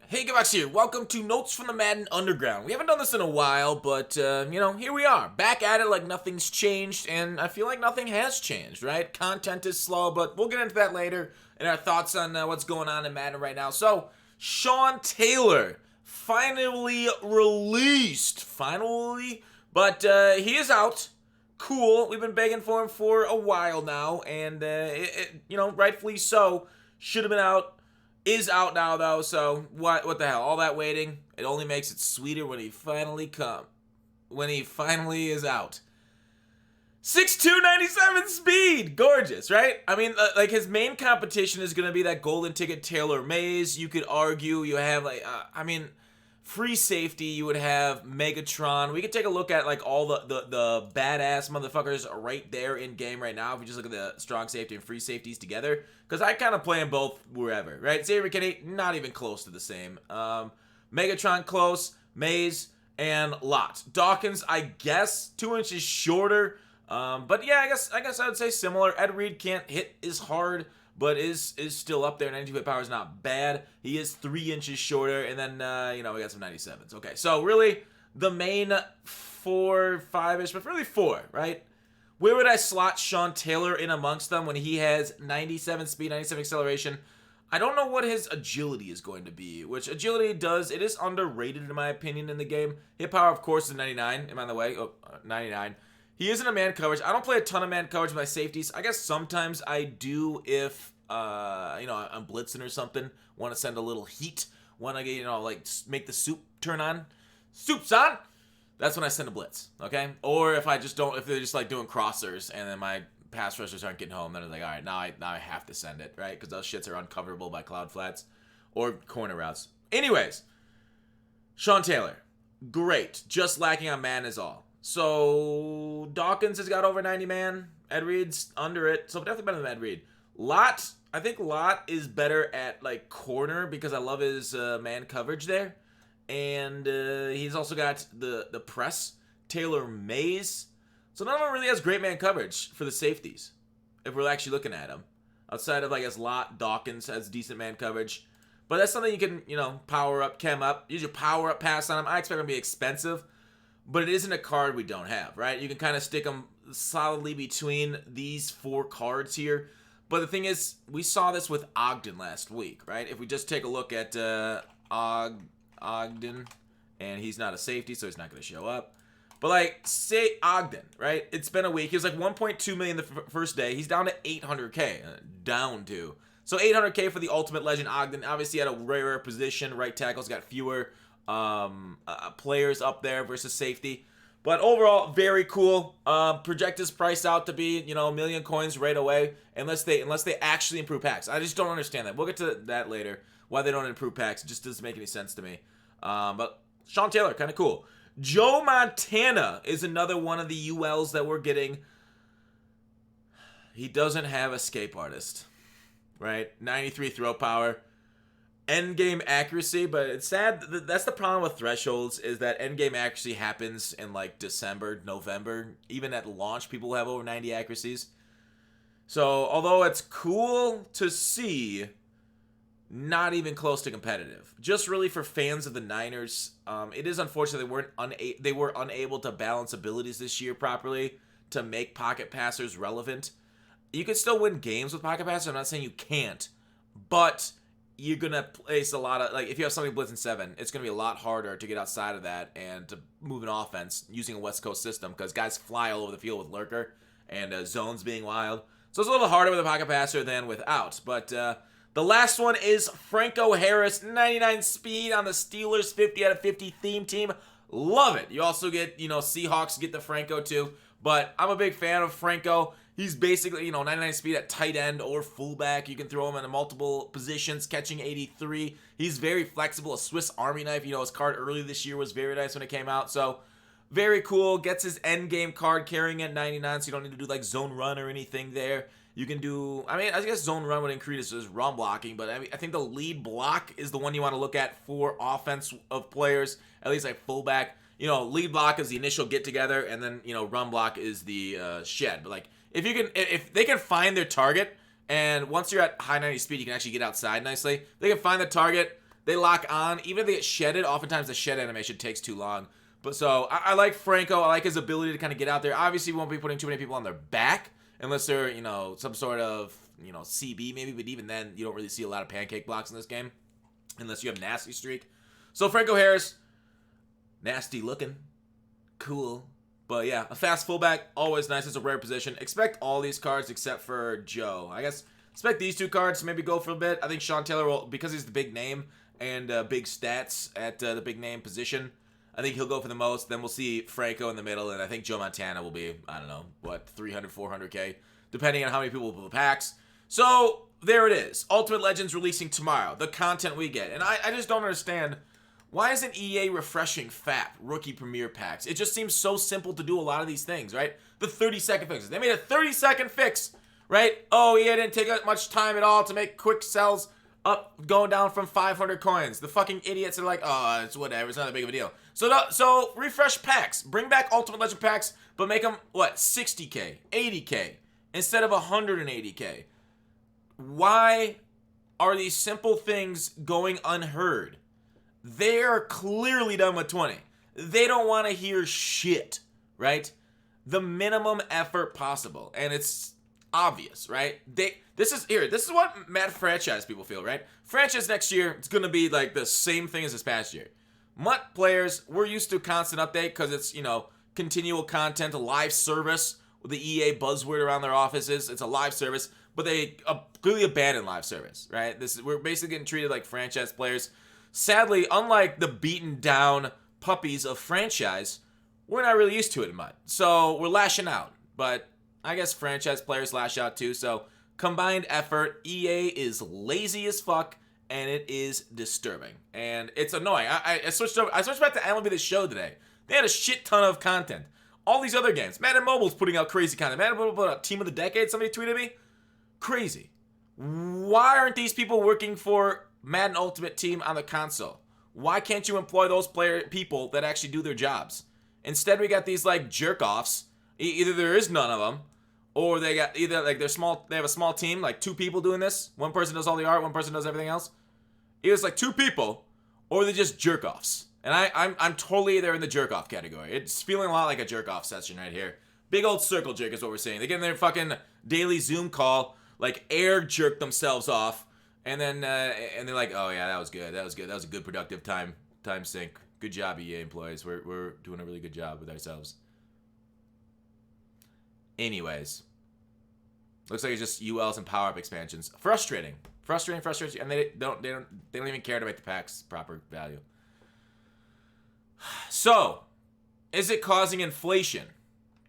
Hey, Gabox here. Welcome to Notes from the Madden Underground. We haven't done this in a while, but, here we are. Back at it like nothing's changed, and I feel like nothing has changed, right? Content is slow, but we'll get into that later and our thoughts on what's going on in Madden right now. So, Sean Taylor finally released. Finally. But he is out. Cool. We've been begging for him for a while now, and, rightfully so. Should have been out. Is out now though, so what the hell? All that waiting, it only makes it sweeter when he finally is out. 6'2", 97 speed, gorgeous, right? I mean, like his main competition is gonna be that golden ticket Taylor Mays. You could argue you have free safety. You would have Megatron. We could take a look at like all the badass motherfuckers right there in game right now. If we just look at the strong safety and free safeties together, because I kind of play them both wherever, right? Xavier McKinney, not even close to the same. Megatron close, Mays, and Lot. Dawkins, I guess 2 inches shorter. But yeah, I guess I would say similar. Ed Reed can't hit as hard, but is still up there. 92 hit power is not bad. He is 3 inches shorter, and then we got some 97s. Okay, so really the main 4, 5-ish, but really 4, right? Where would I slot Sean Taylor in amongst them when he has 97 speed, 97 acceleration? I don't know what his agility is going to be, which agility it is underrated in my opinion in the game. Hit power, of course, is 99. Am I on the way? 99. He isn't a man coverage. I don't play a ton of man coverage with my safeties. I guess sometimes I do if, I'm blitzing or something. Want to send a little heat. Want to get, make the soup turn on. Soup's on! That's when I send a blitz, okay? Or if they're just like doing crossers and then my pass rushers aren't getting home, then I'm like, all right, now I have to send it, right? Because those shits are uncoverable by cloud flats or corner routes. Anyways, Sean Taylor, great. Just lacking on man is all. So Dawkins has got over 90 man. Ed Reed's under it, so definitely better than Ed Reed. Lot, I think Lot is better at like corner because I love his man coverage there. And he's also got the press, Taylor Mays. So none of them really has great man coverage for the safeties, if we're actually looking at them. Outside of, I guess, Lot, Dawkins has decent man coverage. But that's something you can, power up, chem up. Use your power up pass on him. I expect him to be expensive, but it isn't a card we don't have, right? You can kind of stick them solidly between these 4 cards here. But the thing is, we saw this with Ogden last week, right? If we just take a look at Ogden, and he's not a safety, so he's not going to show up. But say Ogden, right? It's been a week. He was like 1.2 million the first day. He's down to 800K, So 800K for the ultimate legend Ogden. Obviously at a rarer position, right tackle's got fewer players up there versus safety. But overall, very cool. Project his price out to be, a million coins right away, unless they actually improve packs. I just don't understand that. We'll get to that later. Why they don't improve packs, it just doesn't make any sense to me. But Sean Taylor, kind of cool. Joe Montana is another one of the ULs that we're getting. He doesn't have escape artist, right? 93 throw power. End game accuracy, but it's sad. That's the problem with thresholds, is that end game accuracy happens in like December, November. Even at launch, people have over 90 accuracies. So although it's cool to see, not even close to competitive. Just really for fans of the Niners, it is unfortunate they were unable to balance abilities this year properly to make pocket passers relevant. You can still win games with pocket passers. I'm not saying you can't, but you're gonna place a lot of, if you have somebody blitzing 7, it's gonna be a lot harder to get outside of that and to move an offense using a West Coast system, because guys fly all over the field with lurker and zones being wild. So it's a little harder with a pocket passer than without. But the last one is Franco Harris, 99 speed on the Steelers 50 out of 50 theme team. Love it. You also get, Seahawks get the Franco too. But I'm a big fan of Franco. He's basically, 99 speed at tight end or fullback. You can throw him in multiple positions, catching 83. He's very flexible, a Swiss Army knife. His card early this year was very nice when it came out. So very cool. Gets his end game card carrying at 99, so you don't need to do zone run or anything there. You can do, I guess zone run would increase his run blocking, but I think the lead block is the one you want to look at for offense of players, at least like fullback. Lead block is the initial get together, and then, run block is the shed. But if they can find their target, and once you're at high 90 speed, you can actually get outside nicely. They can find the target, they lock on. Even if they get shedded, oftentimes the shed animation takes too long. But so I like Franco. I like his ability to kind of get out there. Obviously, we won't be putting too many people on their back unless they're, some sort of, CB maybe. But even then, you don't really see a lot of pancake blocks in this game unless you have nasty streak. So Franco Harris, nasty looking, cool. But yeah, a fast fullback, always nice. It's a rare position. Expect all these cards except for Joe. I guess expect these two cards to maybe go for a bit. I think Sean Taylor will, because he's the big name and big stats at the big name position, I think he'll go for the most. Then we'll see Franco in the middle, and I think Joe Montana will be, 300, 400K, depending on how many people will put packs. So there it is. Ultimate Legends releasing tomorrow. The content we get. And I just don't understand, why isn't EA refreshing FAP, Rookie Premier Packs? It just seems so simple to do a lot of these things, right? The 30-second fixes. They made a 30-second fix, right? Oh, EA didn't take much time at all to make quick sells up, going down from 500 coins. The fucking idiots are like, oh, it's whatever. It's not that big of a deal. So refresh packs. Bring back Ultimate Legend packs, but make them, 60K, 80K, instead of 180K. Why are these simple things going unheard? They are clearly done with 20. They don't want to hear shit, right? The minimum effort possible. And it's obvious, right? This is what Mad franchise people feel, right? Franchise next year, it's going to be like the same thing as this past year. MUT players, we're used to constant update because it's, continual content, a live service. The EA buzzword around their offices, it's a live service, but they completely abandoned live service, right? We're basically getting treated like franchise players. Sadly, unlike the beaten down puppies of franchise, we're not really used to it in MUT. So we're lashing out, but I guess franchise players lash out too. So combined effort, EA is lazy as fuck, and it is disturbing, and it's annoying. I switched back to MLB The Show today. They had a shit ton of content. All these other games, Madden Mobile's putting out crazy content. Madden Mobile put out Team of the Decade. Somebody tweeted me, crazy. Why aren't these people working for Madden Ultimate Team on the console? Why can't you employ those people that actually do their jobs? Instead, we got these like jerk offs. Either there is none of them, or they got they're small. They have a small team, like 2 people doing this. One person does all the art, one person does everything else. Either it's like 2 people, or they're just jerk offs. And I'm totally there in the jerk off category. It's feeling a lot like a jerk off session right here. Big old circle jerk is what we're saying. They get in their fucking daily Zoom call, like air jerk themselves off, and then and they're like, oh yeah, that was good. That was a good productive time sink. Good job, EA employees. We're doing a really good job with ourselves. Anyways, looks like it's just ULs and power up expansions. Frustrating, and they don't even care to make the packs proper value. So, is it causing inflation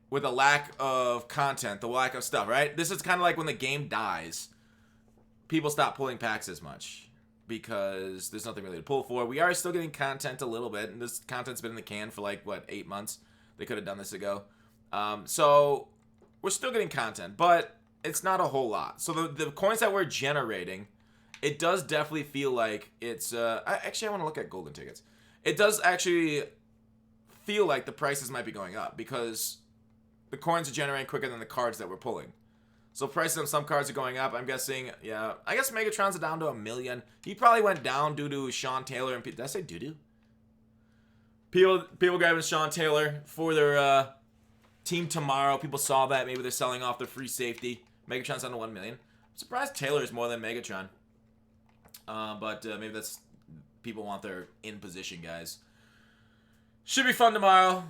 with a lack of content, the lack of stuff, right? This is kind of like when the game dies, people stop pulling packs as much because there's nothing really to pull for. We are still getting content a little bit, and this content's been in the can for 8 months. They could have done this ago. So, we're still getting content, but it's not a whole lot. So, the coins that we're generating, it does definitely feel like it's... I want to look at golden tickets. It does actually feel like the prices might be going up because the coins are generating quicker than the cards that we're pulling. So prices on some cards are going up. I'm guessing, yeah. I guess Megatron's are down to 1 million. He probably went down due to Sean Taylor and did I say doo-doo? People grabbing Sean Taylor for their team tomorrow. People saw that. Maybe they're selling off their free safety. Megatron's down to 1 million. I'm surprised Taylor is more than Megatron. But maybe that's... people want their in-position guys. Should be fun tomorrow.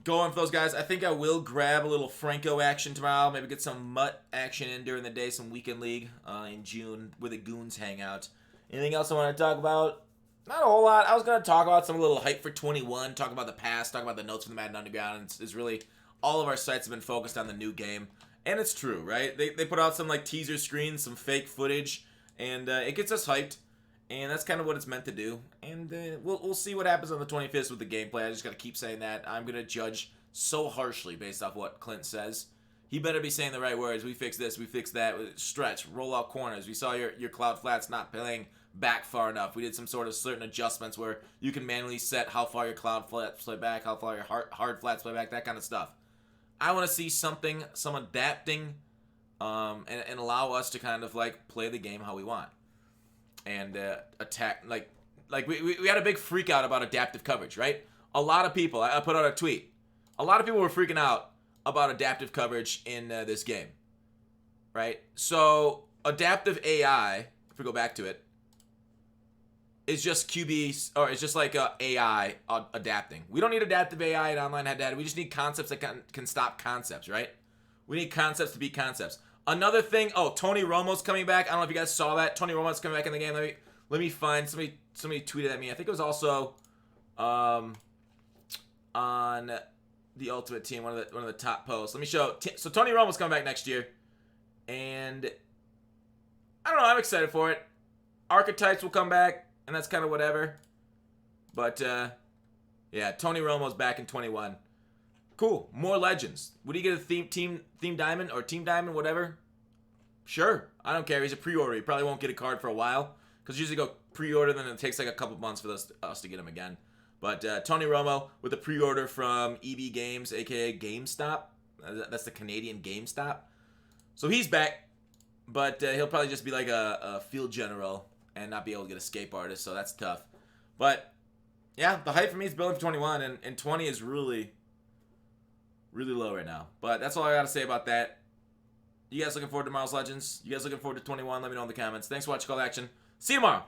Going for those guys. I think I will grab a little Franco action tomorrow. Maybe get some MUT action in during the day. Some weekend league in June where the goons hang out. Anything else I want to talk about? Not a whole lot. I was going to talk about some little hype for 21. Talk about the past. Talk about the notes from the Madden Underground. It's really... all of our sites have been focused on the new game. And it's true, right? They put out some teaser screens, some fake footage. And it gets us hyped. And that's kind of what it's meant to do. And we'll see what happens on the 25th with the gameplay. I just got to keep saying that. I'm going to judge so harshly based off what Clint says. He better be saying the right words. We fix this. We fix that. Stretch. Roll out corners. We saw your cloud flats not playing back far enough. We did some sort of certain adjustments where you can manually set how far your cloud flats play back, how far your hard flats play back, that kind of stuff. I want to see something, some adapting, and allow us to kind of play the game how we want. And attack, like we had a big freak out about adaptive coverage, right? A lot of people, I put out a tweet. A lot of people were freaking out about adaptive coverage in this game, right? So adaptive AI, if we go back to it, is just QB, or it's just like AI adapting. We don't need adaptive AI in online head-to-head. We just need concepts that can stop concepts, right? We need concepts to beat concepts. Another thing, Tony Romo's coming back. I don't know if you guys saw that. Tony Romo's coming back in the game. Let me find, somebody tweeted at me. I think it was also on the Ultimate Team, one of the top posts. Let me show. So Tony Romo's coming back next year, and I don't know. I'm excited for it. Archetypes will come back, and that's kind of whatever. But yeah, Tony Romo's back in 21. Cool. More legends. Would he get a team diamond or team diamond, whatever? Sure. I don't care. He's a pre-order. He probably won't get a card for a while, because usually go pre-order, then it takes like a couple months for us to get him again. But Tony Romo with a pre-order from EB Games, aka GameStop. That's the Canadian GameStop. So he's back, but he'll probably just be like a field general and not be able to get escape artist, so that's tough. But yeah, the hype for me is building for 21, and 20 is really, really low right now. But that's all I got to say about that. You guys looking forward to tomorrow's Legends? You guys looking forward to 21? Let me know in the comments. Thanks for watching Call to Action. See you tomorrow.